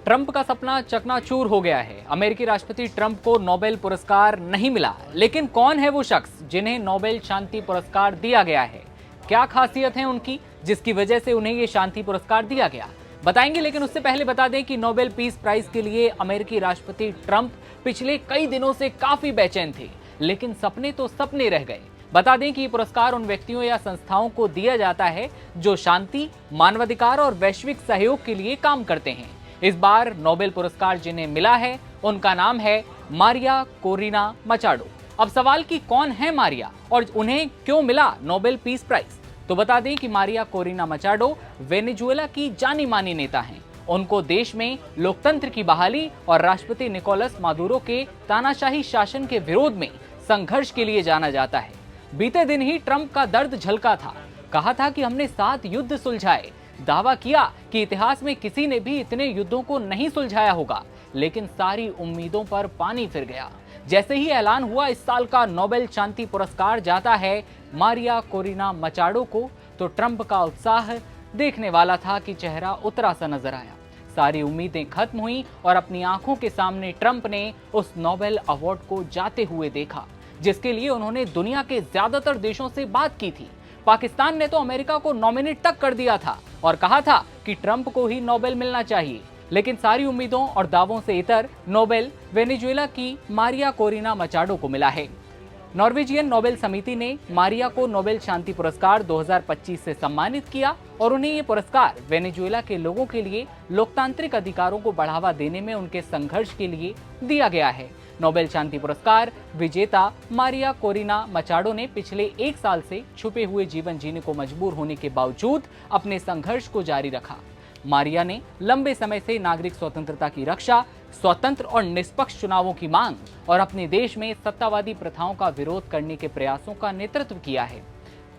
Trump का सपना चकनाचूर हो गया है। अमेरिकी राष्ट्रपति ट्रंप को नोबेल पुरस्कार नहीं मिला, लेकिन कौन है वो शख्स जिन्हें नोबेल शांति पुरस्कार दिया गया है? क्या खासियत है उनकी जिसकी वजह से उन्हें ये शांति पुरस्कार दिया गया, बताएंगे। लेकिन उससे पहले बता दें कि नोबेल पीस प्राइज के लिए अमेरिकी राष्ट्रपति ट्रंप पिछले कई दिनों से काफी बेचैन थे, लेकिन सपने तो सपने रह गए। बता दें कि ये पुरस्कार उन व्यक्तियों या संस्थाओं को दिया जाता है जो शांति, मानवाधिकार और वैश्विक सहयोग के लिए काम करते हैं। इस बार नोबेल पुरस्कार जिन्हें मिला है उनका नाम है मारिया कोरिना मचाडो। अब सवाल कि कौन है मारिया और उन्हें क्यों मिला नोबेल पीस प्राइज, तो बता दें कि मारिया कोरिना मचाडो वेनेजुएला की जानी मानी नेता हैं। उनको देश में लोकतंत्र की बहाली और राष्ट्रपति निकोलस मादुरो के तानाशाही शासन के विरोध में संघर्ष के लिए जाना जाता है। बीते दिन ही ट्रंप का दर्द झलका था। कहा था कि हमने 7 युद्ध सुलझाए। दावा किया कि इतिहास में किसी ने भी इतने युद्धों को नहीं सुलझाया होगा, लेकिन सारी उम्मीदों पर पानी फिर गया। जैसे ही ऐलान हुआ इस साल का नोबेल शांति पुरस्कार जाता है मारिया कोरिना मचाडो को, तो ट्रंप का उत्साह देखने वाला था कि चेहरा उतरा सा नजर आया। सारी उम्मीदें खत्म हुई और अपनी आंखों के सामने ट्रंप ने उस नोबेल अवार्ड को जाते हुए देखा, जिसके लिए उन्होंने दुनिया के ज्यादातर देशों से बात की थी। पाकिस्तान ने तो अमेरिका को नॉमिनेट तक कर दिया था और कहा था कि ट्रंप को ही नोबेल मिलना चाहिए, लेकिन सारी उम्मीदों और दावों से इतर नोबेल वेनेजुएला की मारिया कोरिना मचाडो को मिला है। नॉर्वेजियन नोबेल समिति ने मारिया को नोबेल शांति पुरस्कार 2025 से सम्मानित किया और उन्हें ये पुरस्कार वेनेजुएला के लोगों के लिए लोकतांत्रिक अधिकारों को बढ़ावा देने में उनके संघर्ष के लिए दिया गया है। नोबेल शांति पुरस्कार विजेता मारिया कोरिना मचाडो ने पिछले 1 साल से छुपे हुए जीवन जीने को मजबूर होने के बावजूद अपने संघर्ष को जारी रखा। मारिया ने लंबे समय से नागरिक स्वतंत्रता की रक्षा, स्वतंत्र और निष्पक्ष चुनावों की मांग और अपने देश में सत्तावादी प्रथाओं का विरोध करने के प्रयासों का नेतृत्व किया है।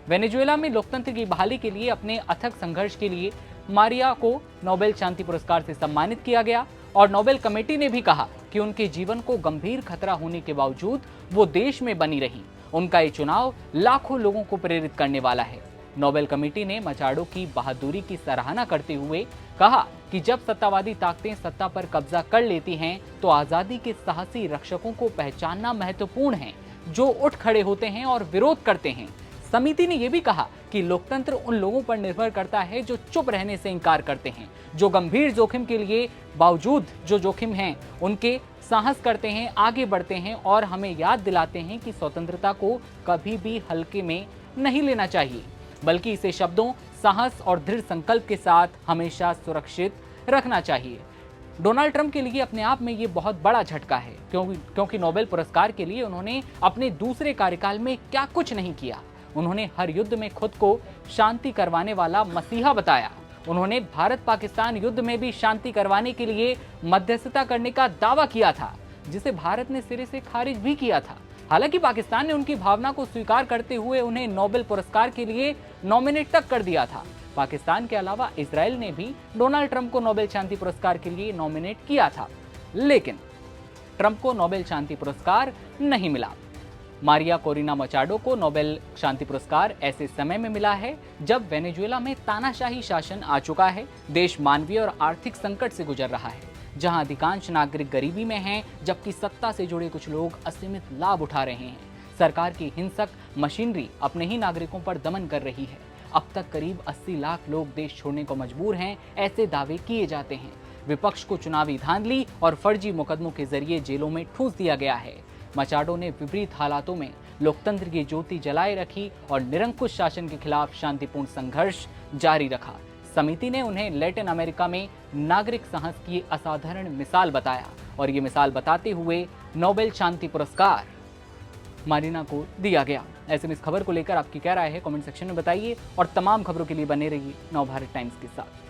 वेनेजुएला में लोकतंत्र की बहाली के लिए अपने अथक संघर्ष के लिए मारिया को नोबेल शांति पुरस्कार से सम्मानित किया गया और नोबेल कमेटी ने भी कहा कि उनके जीवन को गंभीर खतरा होने के बावजूद वो देश में बनी रही। उनका ये चुनाव लाखों लोगों को प्रेरित करने वाला है। नोबेल कमेटी ने मचाडो की बहादुरी की सराहना करते हुए कहा कि जब सत्तावादी ताकतें सत्ता पर कब्जा कर लेती हैं, तो आजादी के साहसी रक्षकों को पहचानना महत्वपूर्ण है जो उठ खड़े होते हैं और विरोध करते हैं। समिति ने यह भी कहा कि लोकतंत्र उन लोगों पर निर्भर करता है जो चुप रहने से इनकार करते हैं, जो गंभीर जोखिम के लिए बावजूद जो जोखिम हैं उनके साहस करते हैं, आगे बढ़ते हैं और हमें याद दिलाते हैं कि स्वतंत्रता को कभी भी हल्के में नहीं लेना चाहिए, बल्कि इसे शब्दों, साहस और दृढ़ संकल्प के साथ हमेशा सुरक्षित रखना चाहिए। डोनाल्ड ट्रंप के लिए अपने आप में ये बहुत बड़ा झटका है, क्योंकि नोबेल पुरस्कार के लिए उन्होंने अपने दूसरे कार्यकाल में क्या कुछ नहीं किया। उन्होंने हर युद्ध में खुद को शांति करवाने वाला मसीहा बताया। उन्होंने भारत पाकिस्तान युद्ध में भी शांति करवाने के लिए मध्यस्थता करने का दावा किया था, जिसे भारत ने सिरे से खारिज भी किया था। हालांकि पाकिस्तान ने उनकी भावना को स्वीकार करते हुए उन्हें नोबेल पुरस्कार के लिए नॉमिनेट तक कर दिया था। पाकिस्तान के अलावा इजराइल ने भी डोनाल्ड ट्रंप को नोबेल शांति पुरस्कार के लिए नॉमिनेट किया था, लेकिन ट्रंप को नोबेल शांति पुरस्कार नहीं मिला। मारिया कोरिना मचाडो को नोबेल शांति पुरस्कार ऐसे समय में मिला है जब वेनेजुएला में तानाशाही शासन आ चुका है। देश मानवीय और आर्थिक संकट से गुजर रहा है, जहां अधिकांश नागरिक गरीबी में हैं, जबकि सत्ता से जुड़े कुछ लोग असीमित लाभ उठा रहे हैं। सरकार की हिंसक मशीनरी अपने ही नागरिकों पर दमन कर रही है। अब तक करीब 80 लाख लोग देश छोड़ने को मजबूर हैं, ऐसे दावे किए जाते हैं। विपक्ष को चुनावी धांधली और फर्जी मुकदमों के जरिए जेलों में ठूस दिया गया है। मचाडो ने विपरीत हालातों में लोकतंत्र की ज्योति जलाए रखी और निरंकुश शासन के खिलाफ शांतिपूर्ण संघर्ष जारी रखा। समिति ने उन्हें लैटिन अमेरिका में नागरिक साहस की असाधारण मिसाल बताया और ये मिसाल बताते हुए नोबेल शांति पुरस्कार मारिना को दिया गया। ऐसे में इस खबर को लेकर आपकी क्या राय है, कमेंट सेक्शन में बताइए और तमाम खबरों के लिए बने रहिए नवभारत टाइम्स के साथ।